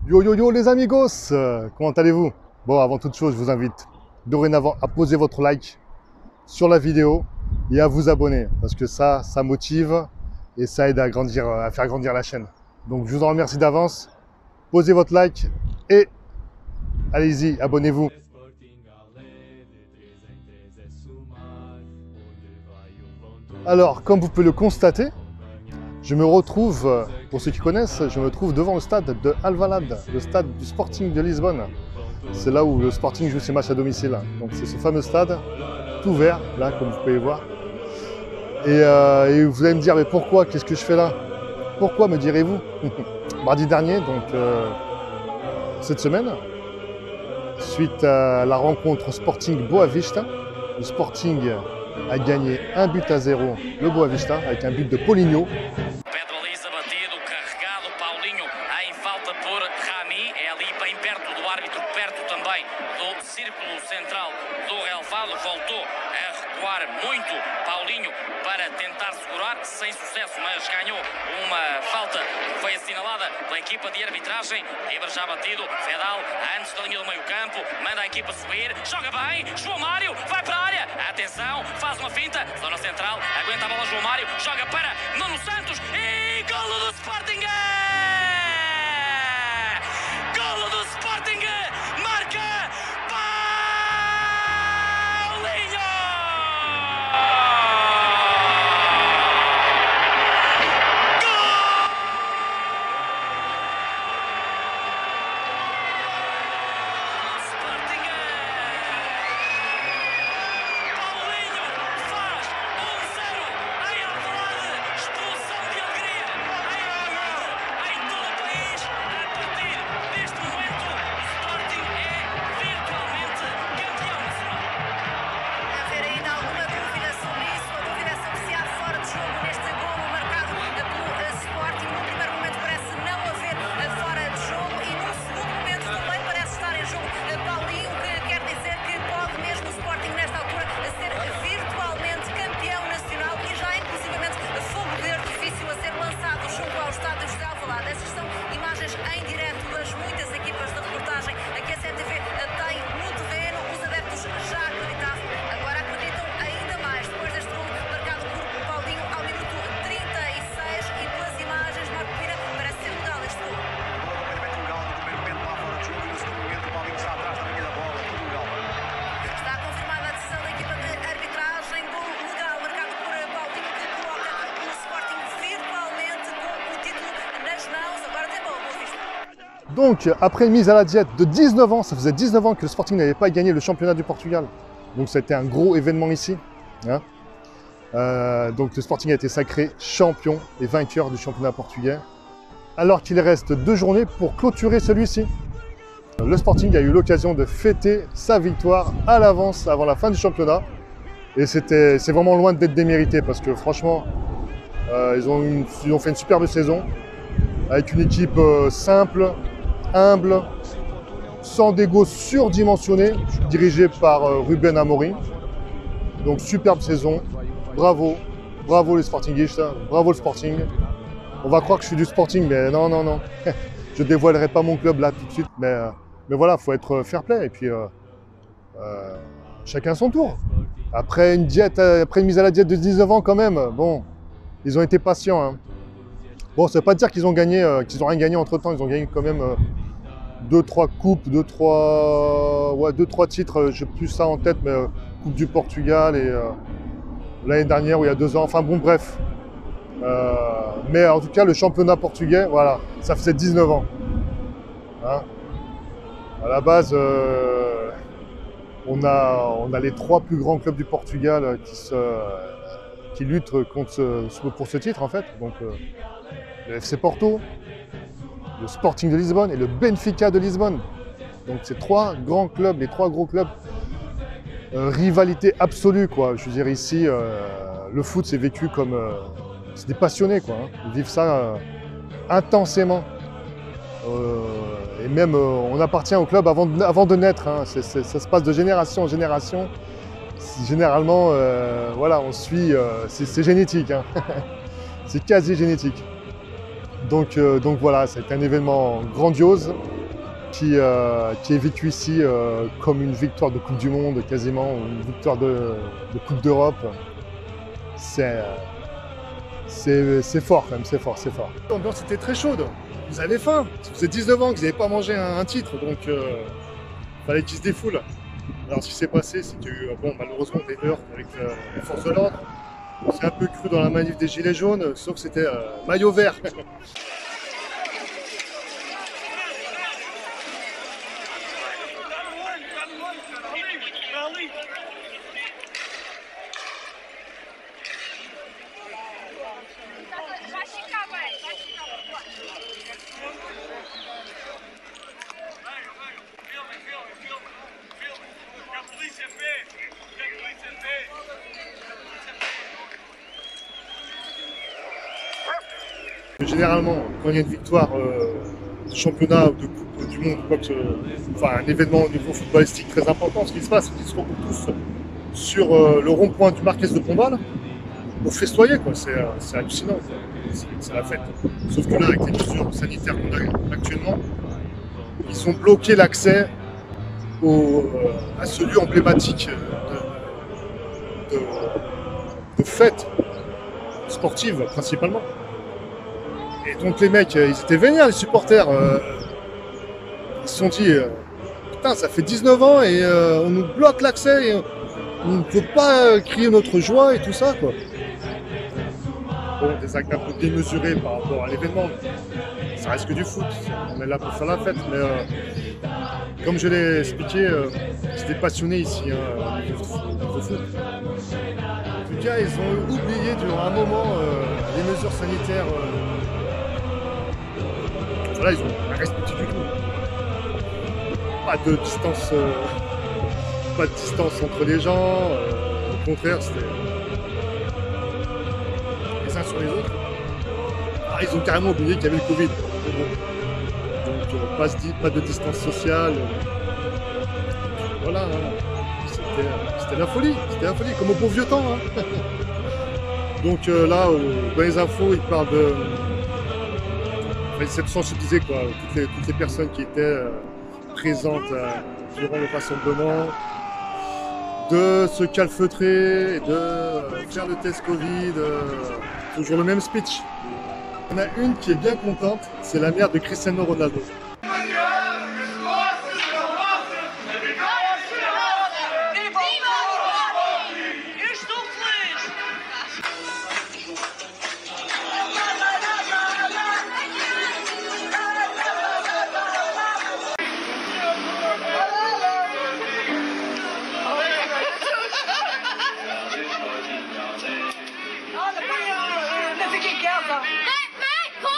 Yo yo yo les amigos, comment allez-vous? Bon, avant toute chose, je vous invite dorénavant à poser votre like sur la vidéo et à vous abonner parce que ça motive et ça aide à grandir, à faire grandir la chaîne. Donc je vous en remercie d'avance. Posez votre like et allez-y, abonnez-vous. Alors, comme vous pouvez le constater, je me retrouve, pour ceux qui connaissent, je me trouve devant le stade de Alvalade, le stade du Sporting de Lisbonne. C'est là où le Sporting joue ses matchs à domicile. Donc c'est ce fameux stade, tout vert, là, comme vous pouvez voir. Et vous allez me dire, mais pourquoi? Qu'est-ce que je fais là? Pourquoi, me direz-vous? Mardi dernier, donc cette semaine, suite à la rencontre Sporting Boavista, le Sporting a gagné 1-0 le Boavista avec un but de Paulinho. Pedro Lisa batido, carregado, Paulinho em falta por Rami, é ali bem perto do árbitro, perto também do círculo central do relvado, voltou a recuar muito Paulinho para tentar segurar, sem sucesso, mas ganhou uma falta que foi assinalada pela equipa de arbitragem. River já batido, Fedal antes da linha do meio campo, manda a equipa subir, joga bem, João Mário vai para a área, atenção, faz uma finta, zona central, aguenta a bola João Mário, joga para Nuno Santos e golo do Sporting! Golo do Sporting! Marca Paulinho! Sporting! Paulinho faz 1-0 em Alvalade, explosão de alegria em todo o país. A partir deste momento, o Sporting é virtualmente campeão nacional. Haver ainda alguma dúvida sobre isso? A dúvida é sobre se há fora de jogo neste golo marcado pelo Sporting. No primeiro momento parece não haver fora de jogo e no segundo momento também parece estar em jogo Paulinho, que quer dizer que pode mesmo o Sporting nesta altura ser virtualmente campeão nacional e já inclusivamente fogo verde difícil a ser lançado junto ao estádio de Alvalade. Essas são imagens em direto das muitas equipas de reportagem que a CTV tem no terreno. Os adeptos já acreditavam, agora acreditam ainda mais depois deste gol marcado por Paulinho ao minuto 36 e pelas imagens Marco Pira parece ser legal este gol. Completamente legal, no primeiro momento lá fora de jogo e no segundo momento o Paulinho está atrás da linha da bola, tudo legal. Está confirmada a decisão da equipa de arbitragem, gol legal marcado por Paulinho, que coloca o Sporting virtualmente com o título nas mãos. Agora tem bola, boa vista. Donc, après une mise à la diète de 19 ans, ça faisait 19 ans que le Sporting n'avait pas gagné le championnat du Portugal. Donc, ça a été un gros événement ici. Hein. Donc, le Sporting a été sacré champion et vainqueur du championnat portugais. Alors qu'il reste 2 journées pour clôturer celui-ci. Le Sporting a eu l'occasion de fêter sa victoire à l'avance avant la fin du championnat. Et c'est vraiment loin d'être démérité parce que franchement, ils ont fait une superbe saison avec une équipe simple, humble, sans dégo surdimensionné, dirigé par Ruben Amorim. Donc superbe saison, bravo, bravo les Sportingistes, bravo le Sporting. On va croire que je suis du Sporting, mais non, non, non. Je ne dévoilerai pas mon club là tout de suite, mais voilà, il faut être fair play et puis chacun son tour. Après une mise à la diète de 19 ans quand même, bon, ils ont été patients. Hein. Bon, ça ne veut pas dire qu'ils ont gagné, qu'ils n'ont rien gagné entre temps, ils ont gagné quand même 2-3 coupes, 2-3 titres, j'ai plus ça en tête, mais Coupe du Portugal et l'année dernière ou il y a 2 ans, enfin bon bref. Mais en tout cas, le championnat portugais, voilà, ça faisait 19 ans. Hein. À la base, on a les 3 plus grands clubs du Portugal qui luttent pour ce titre en fait. Donc le FC Porto, le Sporting de Lisbonne et le Benfica de Lisbonne. Donc ces 3 grands clubs, les 3 gros clubs, rivalité absolue quoi. Je veux dire ici, le foot c'est vécu comme, c'est des passionnés quoi. Hein. Ils vivent ça intensément. Et même on appartient au club avant de naître. Hein. Ça se passe de génération en génération. Généralement, voilà, on suit, c'est génétique. Hein. C'est quasi génétique. Donc voilà, c'est un événement grandiose. qui est vécu ici comme une victoire de Coupe du Monde quasiment, une victoire de Coupe d'Europe. C'est fort quand même, c'est fort, c'est fort. L'ambiance était très chaude, vous avez faim, ça faisait 19 ans que vous n'avez pas mangé un titre, donc fallait qu'ils se défoulent. Alors ce qui s'est passé, c'est qu'il y a eu malheureusement des heurts avec les forces de l'ordre. C'est un peu cru dans la manif des Gilets jaunes, sauf que c'était maillot vert. Généralement, quand il y a une victoire de championnat ou de Coupe du Monde, un événement au niveau footballistique très important, ce qui se passe, c'est qu'ils se regroupent tous sur le rond-point du Marquès de Pombal pour festoyer, quoi. C'est hallucinant, c'est la fête. Sauf que là, avec les mesures sanitaires qu'on a actuellement, ils ont bloqué l'accès à ce lieu emblématique de fête sportive principalement. Et donc les mecs, ils étaient vénères, les supporters. Ils se sont dit, putain, ça fait 19 ans et on nous bloque l'accès et on ne peut pas crier notre joie et tout ça, quoi. Bon, des actes un peu démesurés par rapport à l'événement. Ça reste que du foot, on est là pour faire la fête, mais comme je l'ai expliqué, j'étais passionné ici, au niveau foot. En tout cas, ils ont oublié durant un moment les mesures sanitaires. Voilà, ils ont rien respecté du tout. Pas de distance entre les gens. Au contraire, c'était les uns sur les autres. Ah, ils ont carrément oublié qu'il y avait le Covid. Donc pas de distance sociale. Voilà, c'était la folie. C'était la folie, comme au bon vieux temps. Hein. Donc là, dans les infos, ils parlent de... C'est de sensibiliser quoi, toutes les personnes qui étaient présentes durant le rassemblement, de se calfeutrer, de faire le test Covid, toujours le même speech. On a une qui est bien contente, c'est la mère de Cristiano Ronaldo. Fica em casa. Vai, corre!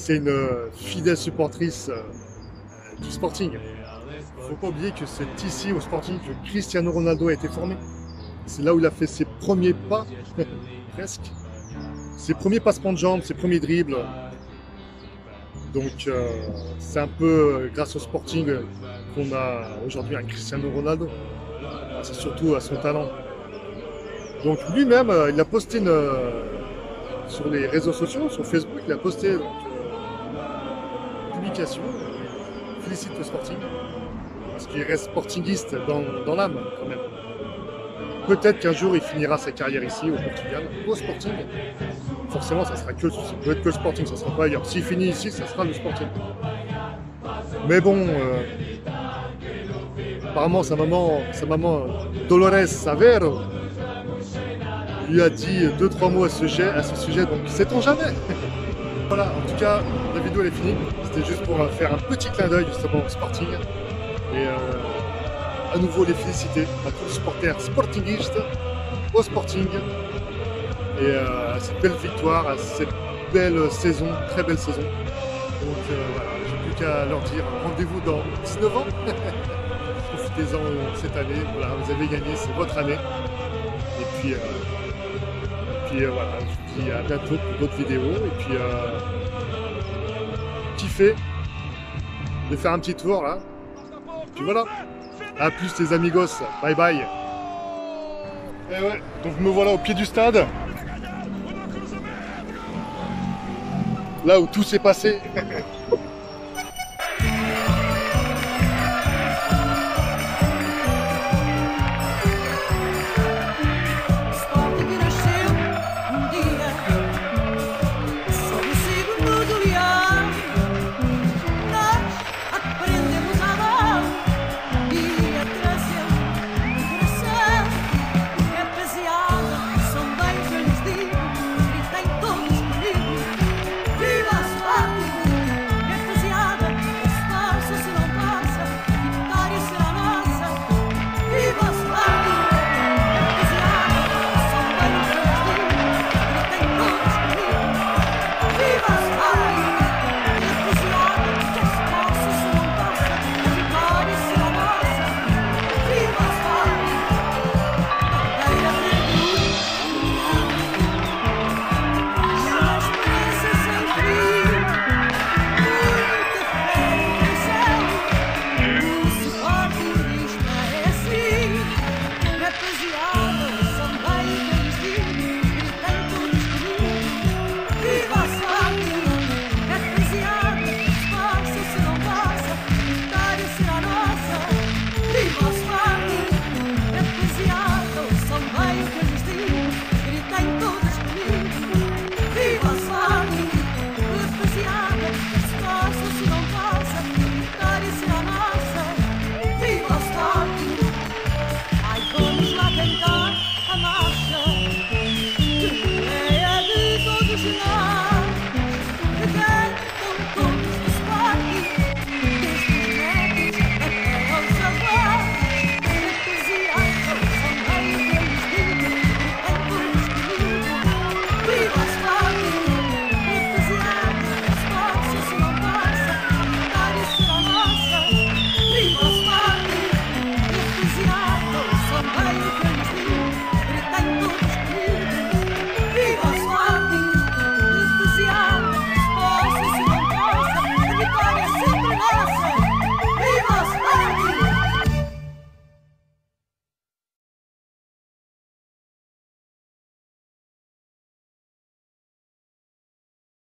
c'est une fidèle supportrice du Sporting. Il ne faut pas oublier que c'est ici au Sporting que Cristiano Ronaldo a été formé. C'est là où il a fait ses premiers pas, presque. Ses premiers passements de jambes, ses premiers dribbles. Donc c'est un peu grâce au Sporting qu'on a aujourd'hui un Cristiano Ronaldo. C'est surtout à son talent. Donc lui-même, il a posté sur les réseaux sociaux, sur Facebook, il a posté une publication. Il félicite le Sporting. Parce qu'il reste sportingiste dans l'âme quand même. Peut-être qu'un jour il finira sa carrière ici au Portugal, au Sporting. Forcément, ça sera peut être que le Sporting, ça sera pas ailleurs. S'il finit ici, ça sera le Sporting. Mais bon, apparemment sa maman Dolores Savero lui a dit 2-3 mots à ce sujet, donc sait-on jamais. Voilà, en tout cas, la vidéo elle est finie. C'était juste pour faire un petit clin d'œil justement au Sporting. Et à nouveau les féliciter à tous les supporters sportingistes au Sporting. Et à cette belle victoire, à cette belle saison, très belle saison. Donc voilà, j'ai plus qu'à leur dire rendez-vous dans 19 ans. Profitez-en cette année, voilà, vous avez gagné, c'est votre année. Et puis voilà, je vous dis à bientôt pour d'autres vidéos. Et puis kiffez de faire un petit tour là. Et puis voilà, à plus les amigos, bye bye. Et ouais, donc me voilà au pied du stade. Là où tout s'est passé. Vitória sempre nossa!